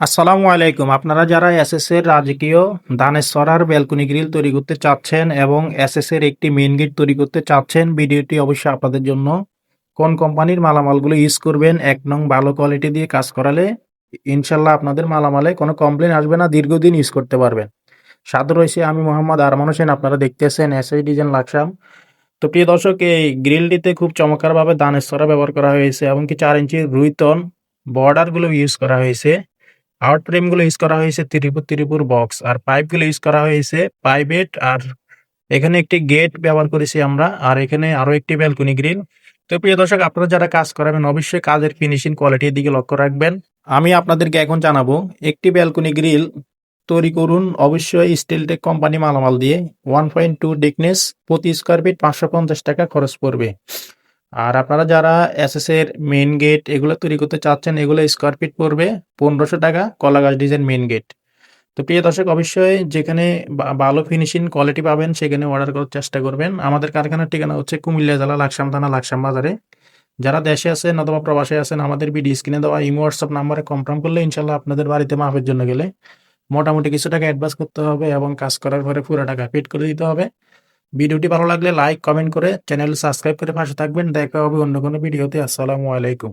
আসসালামু আলাইকুম। আপনারা যারা এসএস এর রাজকীয় দানের সরার ব্যালকনি গ্রিল তৈরি করতে চাচ্ছেন এবং এসএস এর একটি মেইন গেট তৈরি করতে চাচ্ছেন, ভিডিওটি অবশ্যই আপনাদের জন্য। কোন কোম্পানির মালামালগুলো ইউজ করবেন, ১ নং ভালো কোয়ালিটি দিয়ে কাজ করালে ইনশাল্লাহ আপনাদের মালামালে কোনো কমপ্লেন আসবে না, দীর্ঘদিন ইউজ করতে পারবেন। সাথে রয়েছে আমি মোহাম্মদ আরমান হোসেন, আপনারা দেখতেছেন এসএস ডিজাইন লাকসাম। তো প্রিয় দর্শক, এই গ্রিলটিতে খুব চমৎকারভাবে দানের সরা ব্যবহার করা হয়েছে, এমনকি ৪ ইঞ্চির রুইতন বর্ডারগুলো ইউজ করা হয়েছে। আউট ফ্রেমগুলো ইউজ করা হয়েছে ত্রিপুর বক্স, আর পাইপগুলো ইউজ করা হয়েছে পাইভেট, আর এখানে একটি গেট ব্যবহার করেছি আমরা, আর এখানে আরো একটি ব্যালকনি গ্রিল। তো প্রিয় দর্শক, আপনারা যারা কাজ করাবেন অবশ্যই কাজের ফিনিশিং কোয়ালিটির দিকে লক্ষ্য রাখবেন। আমি আপনাদেরকে এখন জানাবো একটি ব্যালকনি গ্রিল তৈরি করুন অবশ্যই স্টিলটেক কোম্পানি মালামাল দিয়ে। 1.2 ডিকনেস, প্রতি স্কোয়ার ফিট 550 টাকা খরচ পড়বে। আর আপনারা যারা এসএস এর মেইন গেট এগুলো তৈরি করতে চাচ্ছেন, এগুলো স্কোয়ার ফিট পড়বে 1500 টাকা, কলাগাছ ডিজাইন মেইন গেট। তো প্রিয় দর্শক, অবশ্যই যেখানে ভালো ফিনিশিং কোয়ালিটি পাবেন সেখানে অর্ডার করার চেষ্টা করবেন। আমাদের কারখানার ঠিকানা হচ্ছে কুমিল্লা জেলা লাকসাম থানা, লাকসাম বাজারে। যারা দেশে আছেন অথবা প্রবাসে আছেন, আমাদের ভিডিও স্ক্রিনে দেওয়া ইমো হোয়াটসঅ্যাপ নাম্বারে কনফার্ম করলে ইনশাল্লাহ আপনাদের বাড়িতে মাপের জন্য গেলে মোটামুটি কিছু টাকা অ্যাডভান্স করতে হবে এবং কাজ করার পরে পুরো টাকা পেড করে দিতে হবে। ভিডিওটি ভালো লাগলে লাইক কমেন্ট করে চ্যানেল সাবস্ক্রাইব করে পাশে থাকবেন। দেখা হবে অন্য কোনো ভিডিওতে। আসসালামু আলাইকুম।